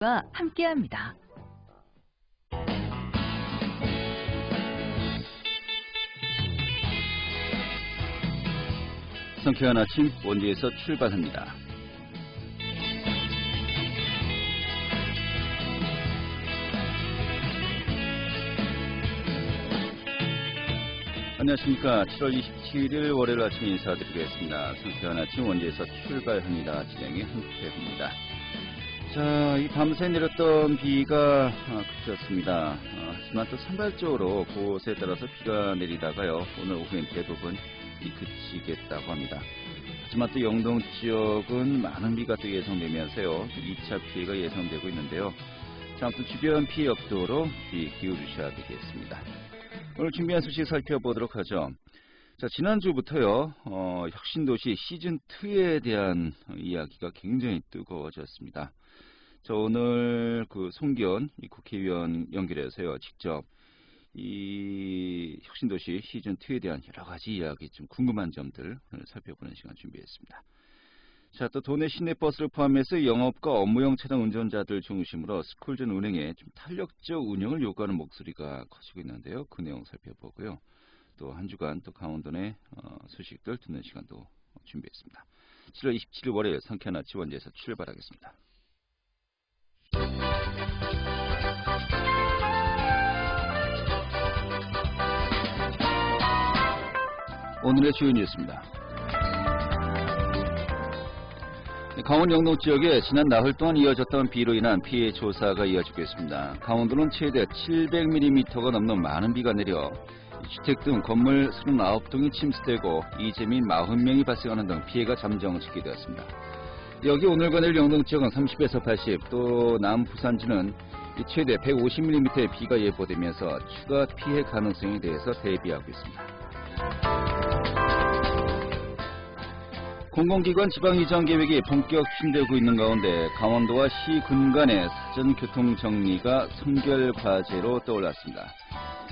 과 함께합니다. 상쾌한 아침 원주에서 출발합니다. 안녕하십니까. 7월 27일 월요일 아침 인사드리겠습니다. 상쾌한 아침 원주에서 출발합니다. 진행의 한태입니다. 자, 이 밤새 내렸던 비가 그쳤습니다. 하지만 또 산발적으로 곳에 따라서 비가 내리다가요. 오늘 오후엔 대부분 그치겠다고 합니다. 하지만 또 영동 지역은 많은 비가 또 예상되면서요. 2차 피해가 예상되고 있는데요. 자, 아무튼 주변 피해 없도록 귀 기울이셔야 되겠습니다. 오늘 준비한 소식 살펴보도록 하죠. 자, 지난주부터요, 혁신도시 시즌2에 대한 이야기가 굉장히 뜨거워졌습니다. 자, 오늘 송기현 국회의원 연결해서요, 직접 이 혁신도시 시즌2에 대한 여러 가지 이야기, 좀 궁금한 점들 오늘 살펴보는 시간 준비했습니다. 자, 또 도내 시내버스를 포함해서 영업과 업무용 차량 운전자들 중심으로 스쿨존 운행에 좀 탄력적 운영을 요구하는 목소리가 커지고 있는데요. 그 내용 살펴보고요. 또 한 주간 또 강원도 내 소식들 듣는 시간도 준비했습니다. 7월 27일 월요일 상쾌한 아침 원주에서 출발하겠습니다. 오늘의 주요 뉴스입니다. 강원 영동 지역에 지난 나흘 동안 이어졌던 비로 인한 피해 조사가 이어지고 있습니다. 강원도는 최대 700mm가 넘는 많은 비가 내려 주택 등 건물 39동이 침수되고 이재민 40명이 발생하는 등 피해가 잠정짓게 되었습니다. 여기 오늘과 내일 영동 지역은 30에서 80, 또 남부산지는 최대 150mm의 비가 예보되면서 추가 피해 가능성에 대해서 대비하고 있습니다. 공공기관 지방 이전 계획이 본격 추진되고 있는 가운데 강원도와 시, 군 간의 사전 교통 정리가 선결 과제로 떠올랐습니다.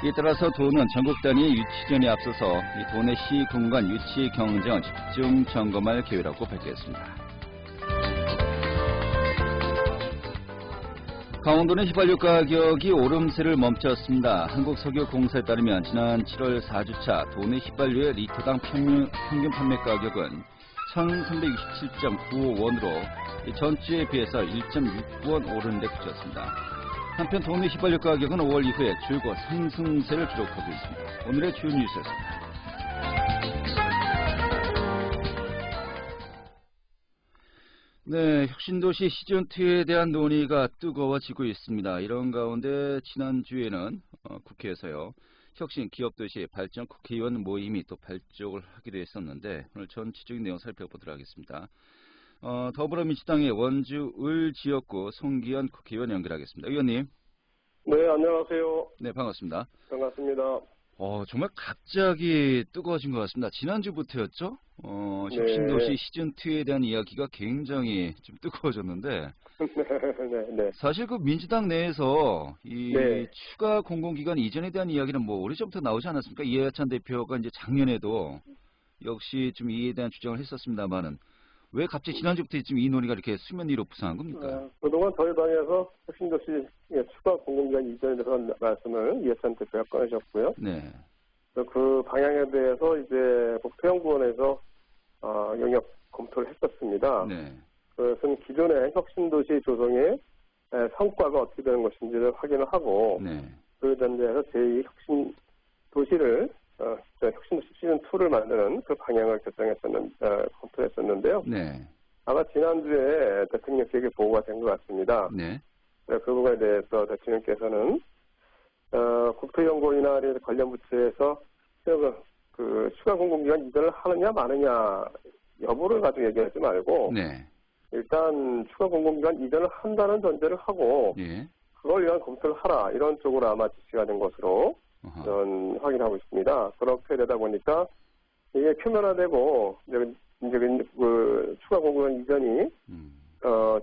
이에 따라서 도는 전국 단위의 유치전에 앞서서 이 도내 시, 군 간 유치 경쟁을 집중 점검할 계획이라고 밝혔습니다. 강원도는 휘발유 가격이 오름세를 멈췄습니다. 한국석유공사에 따르면 지난 7월 4주차 도내 휘발유의 리터당 평균 판매 가격은 1,367.95원으로 전주에 비해서 1.6원 오른 데 그쳤습니다. 한편 도내 휘발유 가격은 5월 이후에 줄곧 상승세를 기록하고 있습니다. 오늘의 주요 뉴스였습니다. 네, 혁신도시 시즌2에 대한 논의가 뜨거워지고 있습니다. 이런 가운데 지난주에는 국회에서요. 혁신 기업도시 발전 국회의원 모임이 또 발족을 하기로 했었는데 오늘 전체적인 내용 살펴보도록 하겠습니다. 더불어민주당의 원주 을 지역구 송기현 국회의원 연결하겠습니다. 의원님. 네, 안녕하세요. 네, 반갑습니다. 반갑습니다. 정말 갑자기 뜨거워진 것 같습니다. 지난주부터였죠? 혁신도시 네. 시즌2에 대한 이야기가 굉장히 좀 뜨거워졌는데 네. 사실 민주당 내에서 네. 추가 공공기관 이전에 대한 이야기는 오래전부터 나오지 않았습니까? 이해찬 대표가 이제 작년에도 역시 좀 이에 대한 주장을 했었습니다만은 왜 갑자기 지난주부터 지금 이 논의가 이렇게 수면 위로 부상한 겁니까? 그동안 저희 당에서 혁신도시 추가 공공기관 이전에 대한 말씀을 이해찬 대표가 꺼내셨고요. 네. 그 방향에 대해서 이제 국토연구원에서 영역 검토를 했었습니다. 네. 그것은 기존의 혁신도시 조성의 성과가 어떻게 되는 것인지를 확인을 하고 네. 그 전제에서 제2혁신도시를 혁신도시 시즌2를 만드는 그 방향을 검토했었는데요. 네. 아마 지난주에 대통령께게 보고가 된 것 같습니다. 네. 그 부분에 대해서 대통령께서는 국토연구원이나 관련 부처에서 그 추가 공공기관 이전을 하느냐 마느냐 여부를 가지고 얘기하지 말고 네. 일단 추가 공공기관 이전을 한다는 전제를 하고 예. 그걸 위한 검토를 하라 이런 쪽으로 아마 지시가 된 것으로 저는 확인하고 있습니다. 그렇게 되다 보니까 이게 표면화되고 이제 그 추가 공공기관 이전이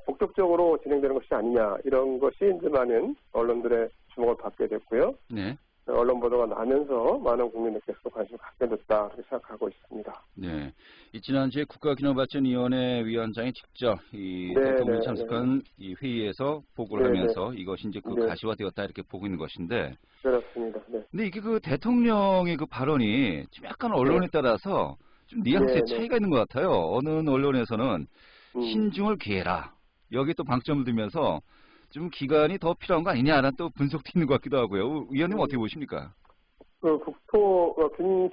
본격적으로 진행되는 것이 아니냐 이런 것이 이제 많은 언론들의 주목을 받게 됐고요. 네. 언론 보도가 나면서 많은 국민들께서 관심을 갖게 됐다 그렇게 생각하고 있습니다. 네, 이 지난주에 국가기념발전위원회 위원장이 직접 이 네, 대통령이 네, 참석한 이 회의에서 보고를 네, 하면서 이것이 이제 그 네. 가시화되었다 이렇게 보고 있는 것인데. 그렇습니다. 네. 근데 이게 그 대통령의 그 발언이 좀 약간 언론에 네. 따라서 좀 뉘앙스의 네, 네. 차이가 있는 것 같아요. 어느 언론에서는 음. 신중을 기해라. 여기 또 방점을 두면서 좀 기간이 더 필요한 거 아니냐라는 또 분석도 있는 것 같기도 하고요. 위원님 어떻게 보십니까? 그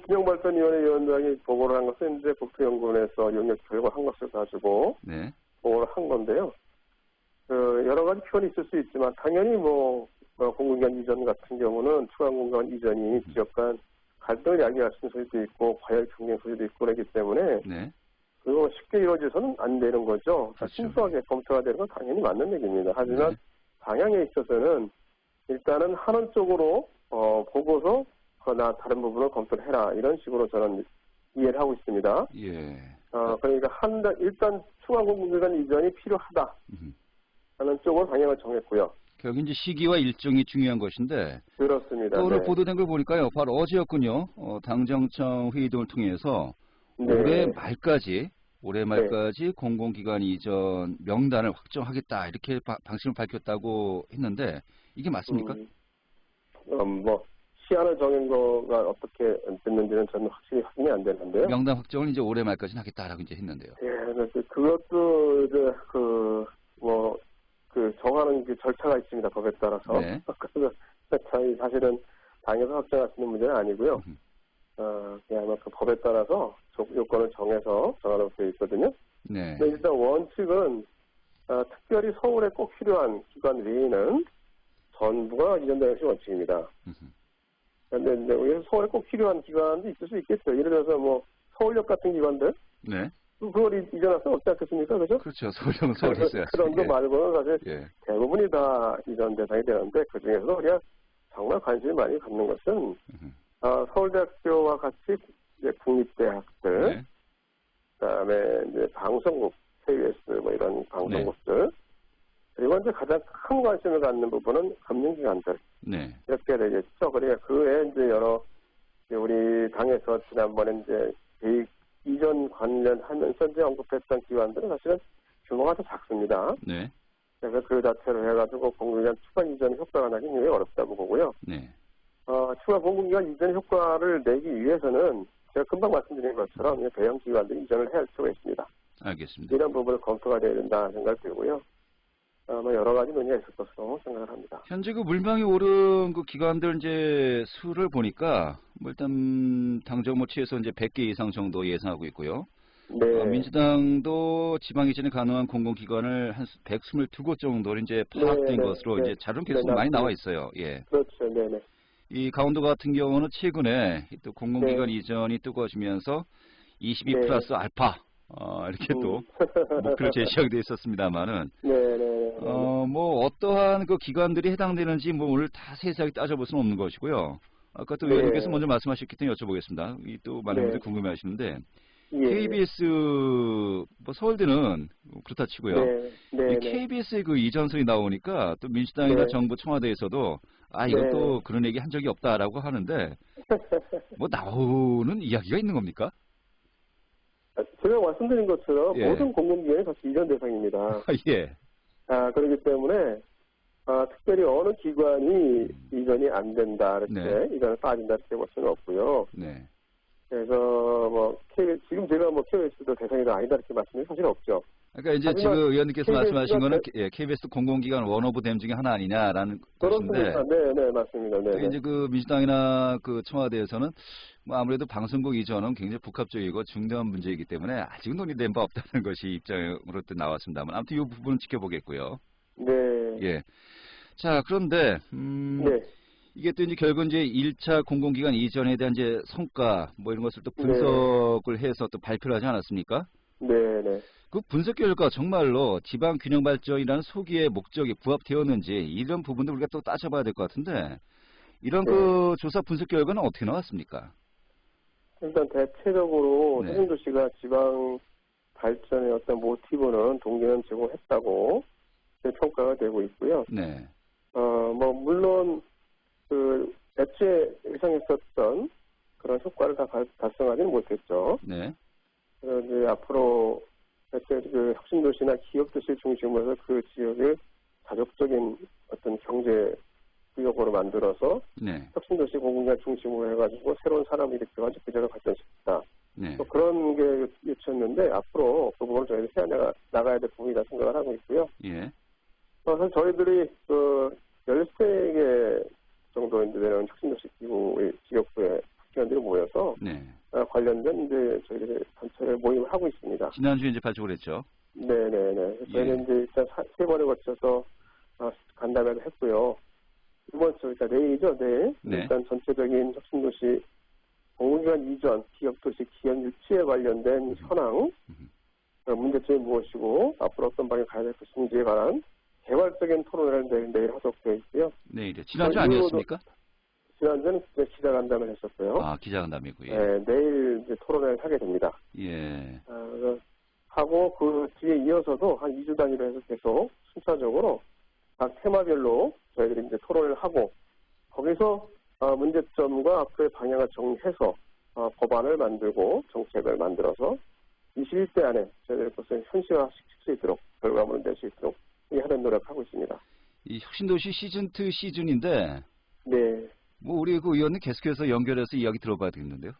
기념발전위원회 위원장이 보고를 한 것은 이제 국토연구원에서 영역 교육을 한 것을 가지고 네. 보고를 한 건데요. 여러 가지 표현이 있을 수 있지만 당연히 공공기관 이전 같은 경우는 추가 공공기관 이전이 지역 간 갈등을 야기할 수 있는 소지도 있고 과열 경쟁 소지도 있고 그렇기 때문에 네. 그거 쉽게 이루어져서는 안 되는 거죠. 그렇죠. 신중하게 검토가 되는 건 당연히 맞는 얘기입니다. 하지만 네. 방향에 있어서는 일단은 하는 쪽으로 보고서 나 다른 부분을 검토를 해라 이런 식으로 저는 이해를 하고 있습니다. 예. 그러니까 일단 추가 공공기관 이전이 필요하다 하는 쪽으로 방향을 정했고요. 결국 이제 시기와 일정이 중요한 것인데. 그렇습니다. 또 오늘 네. 보도된 걸 보니까요. 바로 어제였군요. 당정청 회의 등을 통해서 네. 올해 말까지 공공기관 이전 명단을 확정하겠다 이렇게 방침을 밝혔다고 했는데 이게 맞습니까? 시한을 정한 거가 어떻게 됐는지는 저는 확실히 확인이 안 되는데요. 명단 확정을 이제 올해 말까지는 하겠다라고 이제 했는데요. 예, 그것도 이제 정하는 절차가 있습니다. 법에 따라서. 네. 그래서 저희 사실은 당에서 확정할 수 있는 문제는 아니고요. 그냥 그 법에 따라서 요건을 정해서 정하도록 되어 있거든요. 네. 근데 일단 원칙은 특별히 서울에 꼭 필요한 기관 외에는 전부가 이전되는 것이 원칙입니다. 그런데 서울에 꼭 필요한 기관도 있을 수 있겠죠. 예를 들어서 서울역 같은 기관들, 네. 그걸 이전할 수 없지 않겠습니까? 그죠? 그렇죠. 서울역은 서울에 있어야죠. 그런 거 예. 말고는 사실 예. 대부분이 다 이전 대상이 되는데 그 중에서도 우리가 정말 관심이 많이 갖는 것은 서울대학교와 같이 이제 국립대학들, 네. 그다음에 이제 방송국, KBS 이런 방송국들, 그리고 이제 가장 큰 관심을 갖는 부분은 금융기관들. 네. 이렇게 되겠죠. 그러니까 그 외에 이제 여러 우리 당에서 지난번에 이제 계획 이전 관련하면서 이제 언급했던 기관들은 사실은 규모가 더 작습니다. 네. 그래서 그 자체로 해가지고 공공기관 추가 이전 효과가 나기 굉장히 어렵다고 보고요. 네. 추가 공공기관 이전 효과를 내기 위해서는 제가 금방 말씀드린 것처럼 대형 기관들이 이전을 해야 할 필요가 있습니다. 알겠습니다. 이런 부분을 검토가 돼야 된다 생각이 들고요. 여러 가지 논의가 있을 것으로 생각을 합니다. 현재 그 물망이 오른 그 기관들 이제 수를 보니까 일단 당정모치에서 이제 100개 이상 정도 예상하고 있고요. 네. 민주당도 지방 이전이 가능한 공공기관을 한 122곳 정도로 이제 파악된 것으로 이제 자료는 계속 많이 나와 있어요. 예. 그렇죠. 네네. 이 강원도 같은 경우는 최근에 또 공공기관 이전이 뜨거워지면서 22 플러스 알파 이렇게 또 목표를 제시하게 돼 있었습니다만은 어떠한 그 기관들이 해당되는지 오늘 다 세세하게 따져볼 수는 없는 것이고요. 아까 또 의원님께서 먼저 말씀하셨기 때문에 여쭤보겠습니다. 또 많은 분들이 궁금해하시는데 KBS 서울대는 그렇다 치고요. 이 KBS의 그 이전설이 나오니까 또 민주당이나 정부 청와대에서도 이건 또 그런 얘기 한 적이 없다라고 하는데 나오는 이야기가 있는 겁니까? 제가 말씀드린 것처럼 모든 공공기관이 같이 이전 대상입니다. 예. 그렇기 때문에 특별히 어느 기관이 이전이 안 된다 이렇게 이전을 빠진다 이렇게 볼 수는 없고요. 네. 그래서 지금 제가 KBS도 대상이다 아니다 이렇게 말씀이 사실 없죠. 그러니까 이제 지금 의원님께서 말씀하신 거는 KBS 공공기관 원오브 댐 중에 하나 아니냐라는 것인데. 네, 맞습니다. 네. 이제 그 민주당이나 그 청와대에서는 아무래도 방송국 이전은 굉장히 복합적이고 중대한 문제이기 때문에 아직은 논의된 바 없다는 것이 입장으로 또 나왔습니다만 아무튼 이 부분은 지켜보겠고요. 네. 예. 자, 그런데 이게 또 이제 결국은 이제 1차 공공기관 이전에 대한 이제 성과 이런 것을 또 분석을 해서 또 발표를 하지 않았습니까? 네. 그 분석 결과 정말로 지방 균형 발전이라는 소기의 목적이 부합되었는지 이런 부분도 우리가 또 따져봐야 될 것 같은데 이런 그 조사 분석 결과는 어떻게 나왔습니까? 일단 대체적으로 세종도시가 지방 발전의 어떤 모티브는 동기는 제공했다고 평가가 되고 있고요. 네. 물론 애초에 예상했었던 그런 효과를 다 달성하지는 못했죠. 네. 그런데 앞으로 애초에 그 혁신도시나 기업도시 중심으로 해서 그 지역을 자족적인 어떤 경제 구역으로 만들어서 네. 혁신도시 공공기관 중심으로 해가지고 새로운 산업을 일으켜가지고 그 지역을 발전시켰다. 네. 그런 게 요청했는데 앞으로 그 부분을 저희는 나가야 될 부분이다 생각을 하고 있고요. 예. 사실 저희들이 그 13개 정도 이제 되는 혁신도시 기구의 지역구의 국회의원들이 모여서 네. 관련된 이제 저희들이 전체 모임을 하고 있습니다. 지난주에 이제 발족을 했죠. 네네네. 저희는 이제 일단 세 번에 거쳐서 간담회를 했고요. 이번 주, 일단 내일이죠, 내일. 네. 일단 전체적인 혁신도시 공공기관 이전, 기업도시 기업 유치에 관련된 현황, 문제점이 무엇이고 앞으로 어떤 방향을 가야 될 것인지에 관한 개괄적인 토론회를 내일 하도록 되어 있고요. 내일이요. 지난주 아니었습니까? 지난주는 기자간담회를 했었고요. 아, 기자간담회고요. 예. 네, 내일 이제 토론회를 하게 됩니다. 예. 하고 그 뒤에 이어서도 한 2주 단위로 해서 계속 순차적으로 각 테마별로 저희들이 이제 토론을 하고 거기서 문제점과 앞으로의 방향을 정리해서 법안을 만들고 정책을 만들어서 21대 안에 저희들 것을 현실화시킬 수 있도록 결과물을 낼 수 있도록 하는 노력하고 있습니다. 이 혁신도시 시즌2 시즌인데 네. 뭐 우리 그 의원님 계속해서 연결해서 이야기 들어봐야 되겠는데요.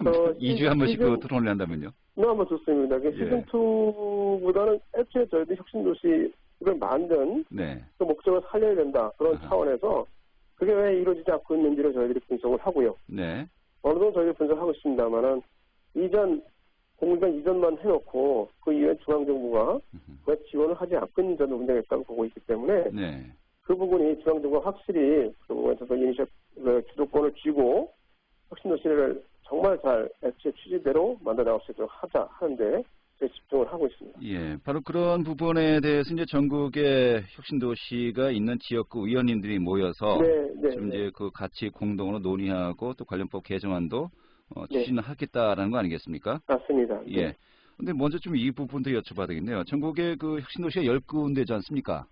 2주에 한 번씩 그 토론을 한다면요. 너무 좋습니다. 시즌2보다는 애초에 저희들이 혁신도시를 만든 네. 그 목적을 살려야 된다. 그런 차원에서 그게 왜 이루어지지 않고 있는지를 저희들이 분석을 하고요. 네. 어느 정도 저희들이 분석하고 있습니다만은 공공기관 이전만 해놓고 그 이후에 중앙정부가 왜 지원을 하지 않고 있는 점도 문제가 있다고 보고 있기 때문에 네. 그 부분이 중앙정부가 확실히 그 부분에서 주도권을 쥐고 혁신도시를 정말 잘 애초에 취지대로 만들어나갈 수 있도록 하자 하는데 저희 집중을 하고 있습니다. 예, 바로 그런 부분에 대해서 이제 전국의 혁신도시가 있는 지역구 의원님들이 모여서 지금 이제 그 같이 공동으로 논의하고 또 관련법 개정안도 추진하겠다라는 거 아니겠습니까? 맞습니다. 예. 근데 먼저 좀 이 부분도 여쭤봐야 되겠네요. 전국의 그 혁신도시가 10군데지 않습니까?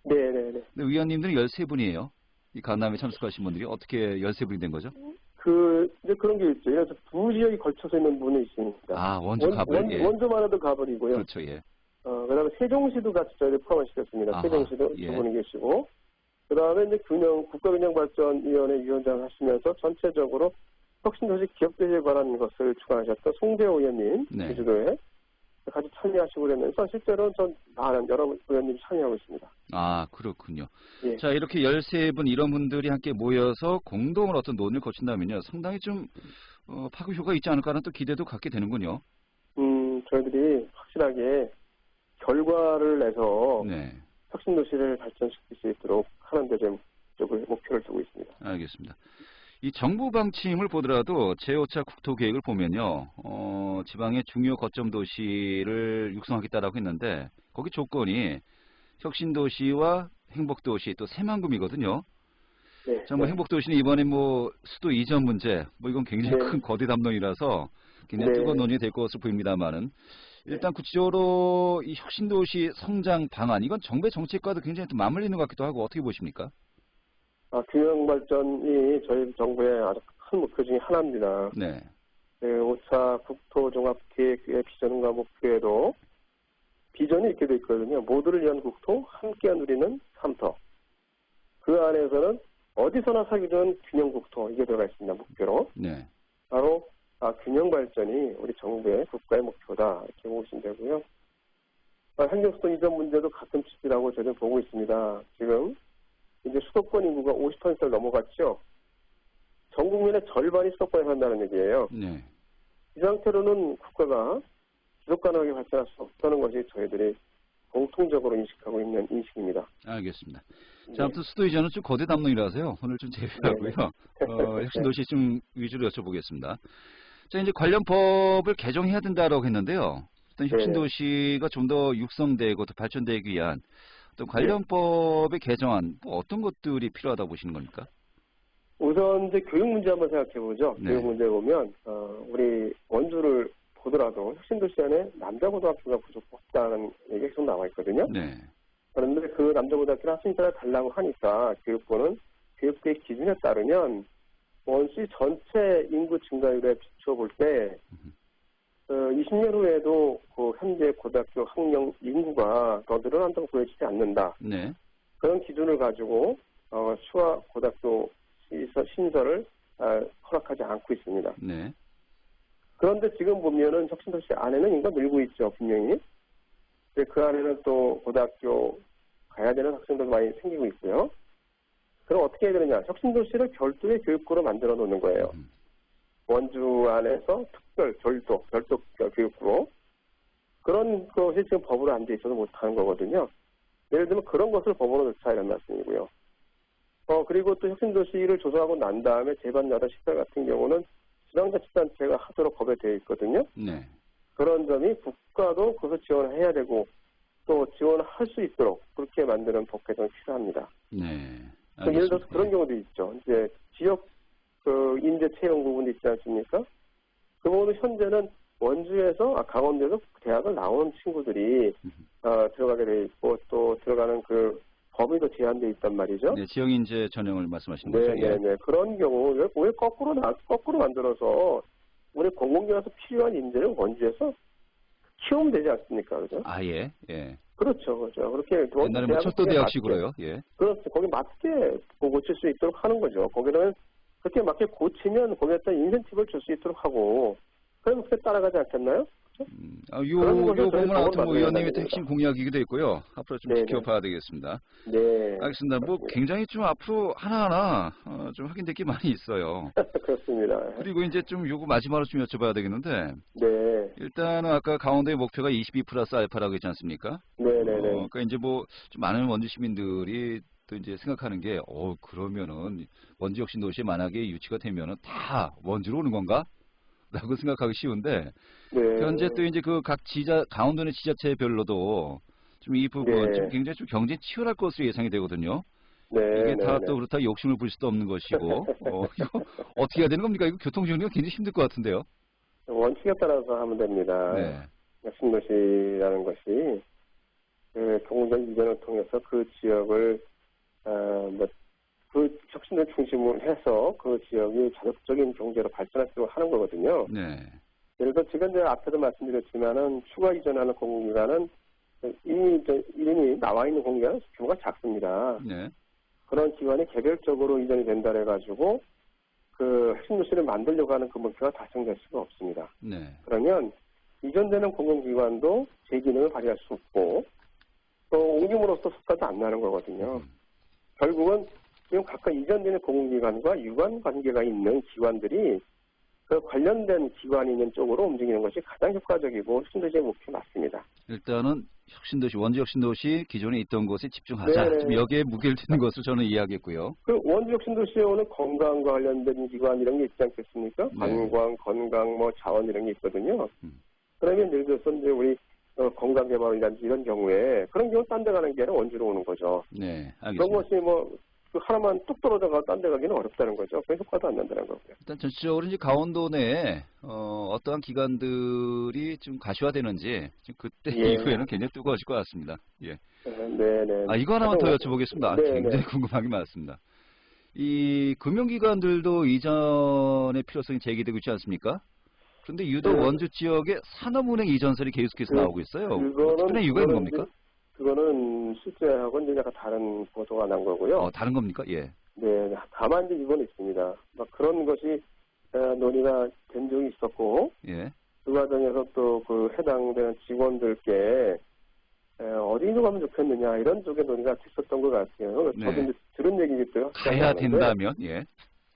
네네네. 근데 의원님들은 13분이에요. 이 간담회 참석하신 분들이 어떻게 13분이 된 거죠? 이제 그런 게 있죠. 그래서 두 지역이 걸쳐서 있는 분이 있습니다. 아, 원주 가불? 예. 원주만 해도 가불이고요. 그렇죠, 예. 그 다음에 세종시도 같이 저희들 포함을 시켰습니다. 아하, 세종시도 두 분이 계시고. 그 다음에 이제 국가균형발전위원회 위원장을 하시면서 전체적으로 혁신도시 기업도시에 관한 것을 주관하셨던 송재호 의원님, 제주도에 같이 참여하시고 그러면서 실제로 전 많은 여러 의원님이 참여하고 있습니다. 아, 그렇군요. 예. 자, 이렇게 13분 이런 분들이 함께 모여서 공동으로 어떤 논의를 거친다면요. 상당히 좀 파급 효과가 있지 않을까라는 또 기대도 갖게 되는군요. 저희들이 확실하게 결과를 내서 혁신도시를 발전시킬 수 있도록 하는 데 좀 목표를 두고 있습니다. 알겠습니다. 이 정부 방침을 보더라도 제5차 국토계획을 보면요. 지방의 중요 거점 도시를 육성하겠다라고 했는데 거기 조건이 혁신도시와 행복도시 또 새만금이거든요. 네. 자, 뭐 행복도시는 이번에 뭐 수도 이전 문제, 뭐 이건 굉장히 큰 거대 담론이라서 굉장히 뜨거운 논의가 될 것으로 보입니다만은 일단 구체적으로 이 혁신도시 성장 방안 이건 정부의 정책과도 굉장히 또 맞물리는 것 같기도 하고 어떻게 보십니까? 균형 발전이 저희 정부의 아주 큰 목표 중에 하나입니다. 네. 5차 국토종합계획의 비전과 목표에도 비전이 이렇게 돼 있거든요. 모두를 위한 국토, 함께 누리는 삼터. 그 안에서는 어디서나 살기 좋은 균형 국토 이게 들어가 있습니다. 목표로. 네. 바로 균형 발전이 우리 정부의 국가의 목표다 이렇게 보시면 되고요. 행정수도 이전 문제도 같은 취지라고 저는 보고 있습니다. 지금 이제 수도권 인구가 50%를 넘어갔죠. 전 국민의 절반이 수도권에 산다는 얘기예요. 네. 이 상태로는 국가가 지속 가능하게 발전할 수 없다는 것이 저희들이 공통적으로 인식하고 있는 인식입니다. 알겠습니다. 자, 아무튼 수도 이전은 좀 거대 담론이라서요. 오늘 좀 제외하고요. 혁신도시 좀 위주로 여쭤보겠습니다. 자, 이제 관련 법을 개정해야 된다라고 했는데요. 어떤 혁신도시가 좀 더 육성되고 더 발전되기 위한 또 관련법의 개정안 뭐 어떤 것들이 필요하다고 보시는 겁니까? 우선 이제 교육 문제 한번 생각해 보죠. 교육 문제 보면 우리 원주를 보더라도 혁신도시 안에 남자고등학교가 부족하다는 얘기가 계속 나와 있거든요. 네. 그런데 그 남자고등학교 학생들을 달라고 하니까 교육부는 교육계획 기준에 따르면 원시 전체 인구 증가율에 비춰볼 때 20년 후에도 그 현재 고등학교 학령 인구가 더 늘어난다고 보여지지 않는다. 네. 그런 기준을 가지고 추가 고등학교 신설을 허락하지 않고 있습니다. 네. 그런데 지금 보면은 혁신도시 안에는 인구가 늘고 있죠, 분명히. 근데 그 안에는 또 고등학교 가야 되는 학생들도 많이 생기고 있고요. 그럼 어떻게 해야 되느냐? 혁신도시를 별도의 교육구로 만들어 놓는 거예요. 원주 안에서 특별, 별도 교육구로. 그런 것이 지금 법으로 안 돼 있어서 못하는 거거든요. 예를 들면 그런 것을 법으로 넣자 이런 말씀이고요. 그리고 또 혁신도시를 조성하고 난 다음에 재반야단 시설 같은 경우는 지방자치단체가 하도록 법에 되어 있거든요. 네. 그런 점이 국가도 그것을 지원해야 되고 또 지원할 수 있도록 그렇게 만드는 법 개정이 필요합니다. 네. 예를 들어서 그런 경우도 있죠. 이제 지역 인재 채용 부분도 있지 않습니까? 그 부분은 현재는 원주에서 강원도에서 대학을 나온 친구들이 들어가게 돼 있고 또 들어가는 그 범위도 제한돼 있단 말이죠. 네, 지역 인재 전형을 말씀하시는 거죠. 네. 그런 경우 왜 거꾸로 만들어서 우리 공공기관에서 필요한 인재를 원주에서 키우면 되지 않습니까? 그죠? 예. 예. 그렇죠. 그렇게 옛날에 뭐 철도대학식으로요. 예. 그렇죠. 거기 맞게 고칠 수 있도록 하는 거죠. 거기는 그렇게 맞게 고치면 거기에다 인센티브를 줄 수 있도록 하고 그럼 그렇게 따라가지 않겠나요? 요 부분은 아무튼 뭐 의원님의 핵심 공약이기도 했고요. 앞으로 좀 지켜봐야 되겠습니다. 네. 알겠습니다. 뭐 굉장히 좀 앞으로 하나하나 좀 확인될 게 많이 있어요. 그렇습니다. 그리고 이제 좀 요거 마지막으로 좀 여쭤봐야 되겠는데. 네. 일단은 아까 강원도의 목표가 22+알파라고 했지 않습니까? 네네네. 그러니까 이제 뭐 좀 많은 원주 시민들이 또 이제 생각하는 게 그러면은 원주 혁신도시에 만약에 유치가 되면은 다 원주로 오는 건가? 라고 생각하기 쉬운데 현재 또 이제 그 각 강원도 내 지자체별로도 좀 이 부분 좀 굉장히 좀 경쟁 치열할 것으로 예상이 되거든요. 이게 다 또 그렇다 욕심을 부릴 수도 없는 것이고 이거 어떻게 해야 되는 겁니까? 이거 교통정리가 굉장히 힘들 것 같은데요. 원칙에 따라서 하면 됩니다. 혁신도시라는 것이 그 공공적 이전을 통해서 그 지역을 그 혁신을 중심으로 해서 그 지역이 자극적인 경제로 발전할 수 있도록 하는 거거든요. 네. 예를 들어 지금 제가 앞에도 말씀드렸지만은 추가 이전하는 공공기관은 이름이 나와 있는 공공기관은 규모가 작습니다. 네. 그런 기관이 개별적으로 이전이 된다 해가지고 그 혁신도시를 만들려고 하는 그 목표가 달성될 수가 없습니다. 네. 그러면 이전되는 공공기관도 제 기능을 발휘할 수 없고 또 옮김으로써 수가도 안 나는 거거든요. 결국은 지금 각각 이전되는 공공기관과 유관 관계가 있는 기관들이 그 관련된 기관이 있는 쪽으로 움직이는 것이 가장 효과적이고 혁신도시의 목표 맞습니다. 일단은 혁신도시, 원주 혁신도시 기존에 있던 곳에 집중하자. 지금 여기에 무게를 두는 것을 저는 이해하겠고요. 그 원주 혁신도시에 오는 건강과 관련된 기관 이런 게 있지 않겠습니까? 관광, 건강, 자원 이런 게 있거든요. 그러면 예를 들어서 이제 우리 건강개발이라든지 이런 경우에 그런 경우 딴 데 가는 게 아니라 원주로 오는 거죠. 네, 알겠습니다. 그런 것이 그 하나만 뚝 떨어져가 딴 데 가기는 어렵다는 거죠. 그 효과도 안 난다는 거고요. 일단 전체적으로 이제 강원도 내에 어떠한 기관들이 좀 가시화되는지 지금 그때 이후에는 굉장히 뜨거워질 것 같습니다. 예. 네네. 이거 하나만 더 여쭤보겠습니다. 굉장히 궁금한 게 많습니다. 이 금융기관들도 이전의 필요성이 제기되고 있지 않습니까? 그런데 유독 원주 지역에 산업은행 이전설이 계속해서 나오고 있어요. 특별한 이유가 있는 겁니까? 그거는 실제하고는 이제 약간 다른 보도가 난 거고요. 다른 겁니까? 예. 네, 다만 이제 이건 있습니다. 그런 것이 논의가 된 적이 있었고, 예. 그 과정에서 또 그 해당되는 직원들께 어디로 가면 좋겠느냐 이런 쪽에 논의가 됐었던 것 같아요. 네. 저도 이제 들은 얘기겠죠. 가야 된다면, 예.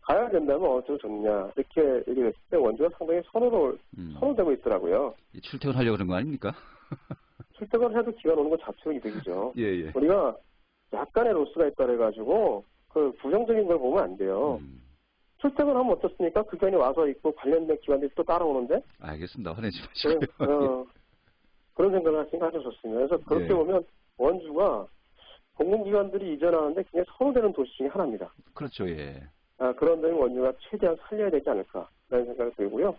가야 된다면 어쩌면 좋냐 이렇게 얘기를 했을 때 원주가 상당히 선호되고 있더라고요. 출퇴근하려고 그런 거 아닙니까? 출퇴근을 해도 기간 오는 건 자체로 이득이죠. 예. 우리가 약간의 로스가 있다 그래가지고 그 부정적인 걸 보면 안 돼요. 출퇴근하면 어떻습니까? 그 기관이 와서 있고 관련된 기관들이 또 따라오는데? 알겠습니다. 화내지 마시고요. 그런 생각을 하시니까 아주 좋습니다. 그래서 그렇게 보면 원주가 공공기관들이 이전하는데 굉장히 선호되는 도시 중에 하나입니다. 그렇죠. 예. 그런 데는 원주가 최대한 살려야 되지 않을까라는 생각이 들고요.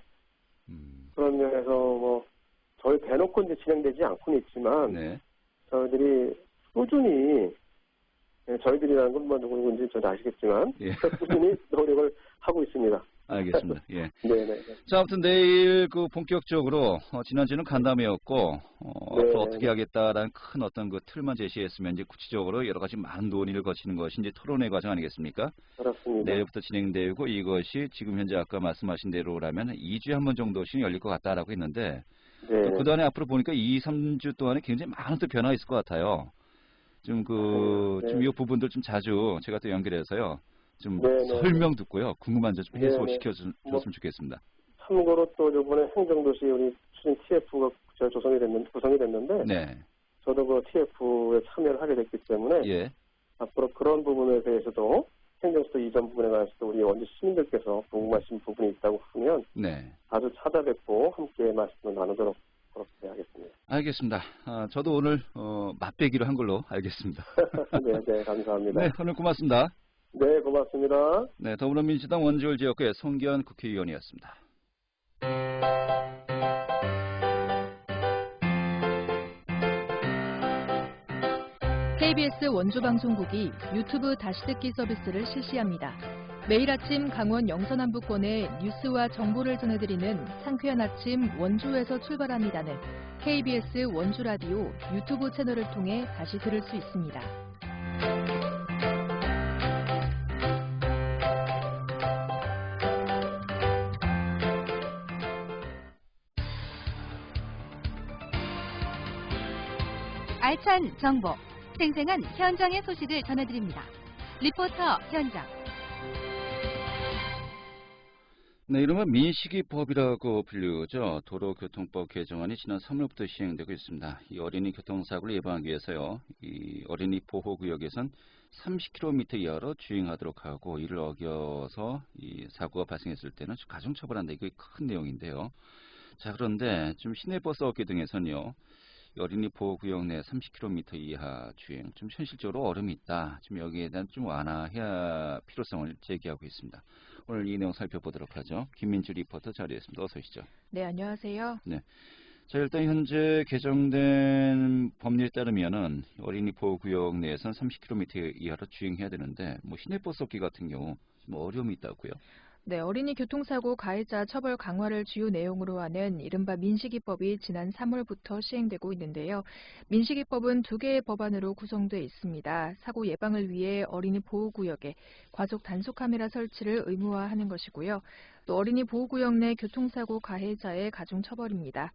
그런 면에서 저희 대놓고 이제 진행되지 않고는 있지만 저희들이 꾸준히 저희들이라는 건 뭐 누구인지 저도 아시겠지만 예. 꾸준히 노력을 하고 있습니다. 알겠습니다. 예. 네네. 자, 아무튼 내일 그 본격적으로 지난주는 간담회였고 앞으로 어떻게 하겠다라는 큰 어떤 그 틀만 제시했으면 이제 구체적으로 여러 가지 많은 논의를 거치는 것이 이제 토론회 과정 아니겠습니까? 그렇습니다. 내일부터 진행되고 이것이 지금 현재 아까 말씀하신 대로라면 2주에 한 번 정도씩 열릴 것 같다라고 했는데 네. 그 다음에 앞으로 보니까 2, 3주 동안에 굉장히 많은 또 변화가 있을 것 같아요. 좀 좀 이 부분들 좀 자주 제가 또 연결해서요. 좀 설명 듣고요. 궁금한 점 좀 해소시켜 줬으면 좋겠습니다. 참고로 또 이번에 행정도시 우리 추진 TF가 구성이 됐는데 네. 저도 그 TF에 참여를 하게 됐기 때문에 예. 앞으로 그런 부분에 대해서도 행정수도 이전 부분에 관해서도 우리 원주 시민들께서 궁금하신 부분이 있다고 하면 네. 자주 찾아뵙고 함께 말씀을 나누도록 그렇게 하겠습니다. 알겠습니다. 저도 오늘 맛배기로 한 걸로 알겠습니다. 네, 감사합니다. 네, 오늘 고맙습니다. 네, 고맙습니다. 네, 더불어민주당 원주울 지역구의 송기현 국회의원이었습니다. KBS 원주방송국이 유튜브 다시 듣기 서비스를 실시합니다. 매일 아침 강원 영서남부권의 뉴스와 정보를 전해드리는 상쾌한 아침 원주에서 출발합니다는 KBS 원주라디오 유튜브 채널을 통해 다시 들을 수 있습니다. 알찬 정보, 생생한 현장의 소식을 전해드립니다. 리포터 현장. 네, 이름은 민식이법이라고 불리우죠. 도로교통법 개정안이 지난 3월부터 시행되고 있습니다. 이 어린이 교통사고를 예방하기 위해서요. 이 어린이 보호구역에선 30km 이하로 주행하도록 하고 이를 어겨서 이 사고가 발생했을 때는 가중처벌한다. 이게 큰 내용인데요. 자, 그런데 좀 시내버스 업계 등에서는요. 어린이 보호구역 내 30km 이하 주행 좀 현실적으로 어려움이 있다. 지금 여기에 대한 좀 완화해야 필요성을 제기하고 있습니다. 오늘 이 내용 살펴보도록 하죠. 김민주 리포터 자리했습니다. 어서 오시죠. 네, 안녕하세요. 네. 자, 일단 현재 개정된 법률에 따르면은 어린이 보호구역 내에서는 30km 이하로 주행해야 되는데 뭐 시내버스 업계 같은 경우 뭐 어려움이 있다고요? 네, 어린이 교통사고 가해자 처벌 강화를 주요 내용으로 하는 이른바 민식이법이 지난 3월부터 시행되고 있는데요. 민식이법은 2개의 법안으로 구성되어 있습니다. 사고 예방을 위해 어린이 보호구역에 과속 단속 카메라 설치를 의무화하는 것이고요. 또 어린이 보호구역 내 교통사고 가해자의 가중 처벌입니다.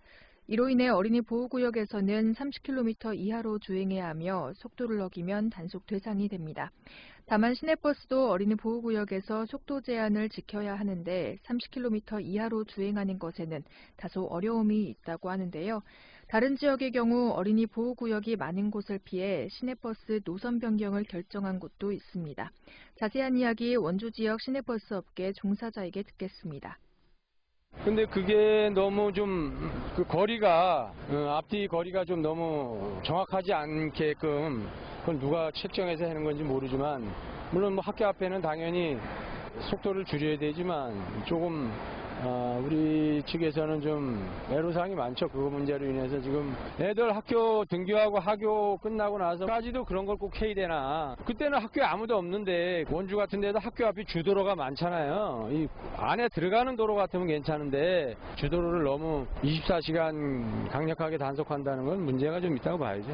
이로 인해 어린이 보호구역에서는 30km 이하로 주행해야 하며 속도를 어기면 단속 대상이 됩니다. 다만 시내버스도 어린이 보호구역에서 속도 제한을 지켜야 하는데 30km 이하로 주행하는 것에는 다소 어려움이 있다고 하는데요. 다른 지역의 경우 어린이 보호구역이 많은 곳을 피해 시내버스 노선 변경을 결정한 곳도 있습니다. 자세한 이야기 원주 지역 시내버스 업계 종사자에게 듣겠습니다. 근데 그게 너무 좀 그 거리가 앞뒤 거리가 좀 너무 정확하지 않게끔 그건 누가 책정해서 하는 건지 모르지만 물론 뭐 학교 앞에는 당연히 속도를 줄여야 되지만 조금 우리 측에서는 좀 애로사항이 많죠. 그거 문제로 인해서 지금 애들 학교 등교하고 학교 끝나고 나서까지도 그런 걸 꼭 해야 되나. 그때는 학교에 아무도 없는데 원주 같은 데도 학교 앞이 주도로가 많잖아요. 이 안에 들어가는 도로 같으면 괜찮은데 주도로를 너무 24시간 강력하게 단속한다는 건 문제가 좀 있다고 봐야죠.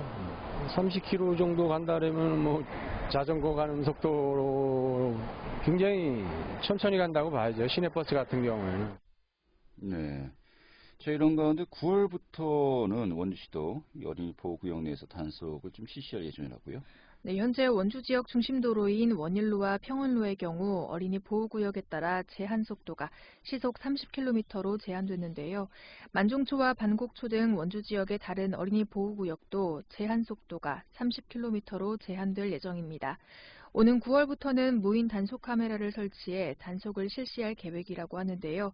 30km 정도 간다면 뭐 자전거 가는 속도로 굉장히 천천히 간다고 봐야죠. 시내버스 같은 경우에는. 네. 자, 이런 가운데 9월부터는 원주시도 어린이 보호구역 내에서 단속을 좀 실시할 예정이라고요? 네, 현재 원주 지역 중심도로인 원일로와 평원로의 경우 어린이 보호구역에 따라 제한 속도가 시속 30km로 제한됐는데요. 만종초와 반곡초 등 원주 지역의 다른 어린이 보호구역도 제한 속도가 30km로 제한될 예정입니다. 오는 9월부터는 무인 단속 카메라를 설치해 단속을 실시할 계획이라고 하는데요.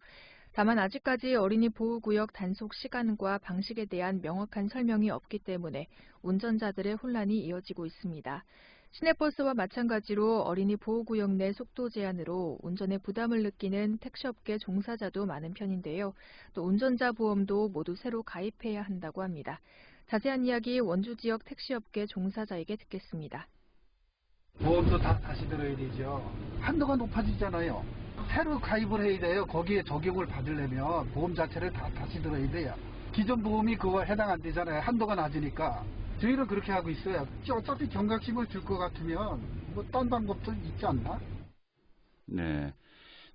다만 아직까지 어린이 보호구역 단속 시간과 방식에 대한 명확한 설명이 없기 때문에 운전자들의 혼란이 이어지고 있습니다. 시내버스와 마찬가지로 어린이 보호구역 내 속도 제한으로 운전에 부담을 느끼는 택시업계 종사자도 많은 편인데요. 또 운전자 보험도 모두 새로 가입해야 한다고 합니다. 자세한 이야기 원주 지역 택시업계 종사자에게 듣겠습니다. 보험도 다시 들어야 되죠. 한도가 높아지잖아요. 새로 가입을 해야 돼요. 거기에 적용을 받으려면 보험 자체를 다시 들어야 돼요. 기존 보험이 그거 해당 안 되잖아요. 한도가 낮으니까. 저희는 그렇게 하고 있어요. 어차피 경각심을 줄 것 같으면 뭐 딴 방법도 있지 않나? 네.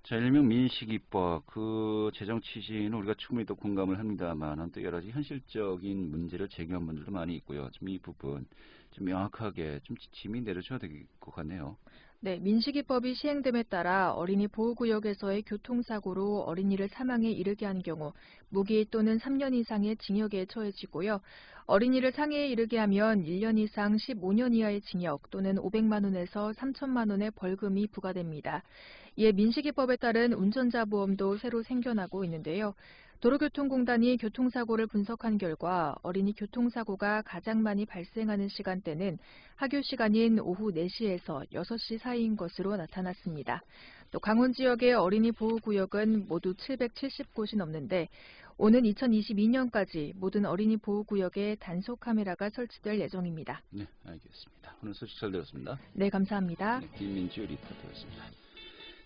자, 일명 민식이법, 그 제정 취지는 우리가 충분히 또 공감을 합니다만, 또 여러 가지 현실적인 문제를 제기한 분들도 많이 있고요. 좀 이 부분 좀 명확하게 좀 지침이 내려줘야 될 것 같네요. 네, 민식이법이 시행됨에 따라 어린이 보호구역에서의 교통사고로 어린이를 사망에 이르게 한 경우 무기 또는 3년 이상의 징역에 처해지고요. 어린이를 상해에 이르게 하면 1년 이상 15년 이하의 징역 또는 500만 원에서 3천만 원의 벌금이 부과됩니다. 이에 민식이법에 따른 운전자 보험도 새로 생겨나고 있는데요. 도로교통공단이 교통사고를 분석한 결과 어린이 교통사고가 가장 많이 발생하는 시간대는 학교 시간인 오후 4시에서 6시 사이인 것으로 나타났습니다. 또 강원 지역의 어린이 보호구역은 모두 770곳이 넘는데 오는 2022년까지 모든 어린이 보호구역에 단속 카메라가 설치될 예정입니다. 네, 알겠습니다. 오늘 소식 잘 들었습니다. 네, 감사합니다. 네, 김민주 리포터였습니다.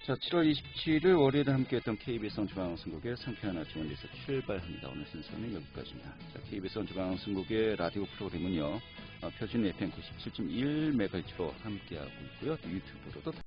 자, 7월 27일 월요일에 함께했던 KBS 원주방송국의 상쾌한 아침 원에서 출발합니다. 오늘 순서는 여기까지입니다. 자, KBS 원주방송국의 라디오 프로그램은요, 표준 FM 97.1MHz로 함께하고 있고요. 또 유튜브로도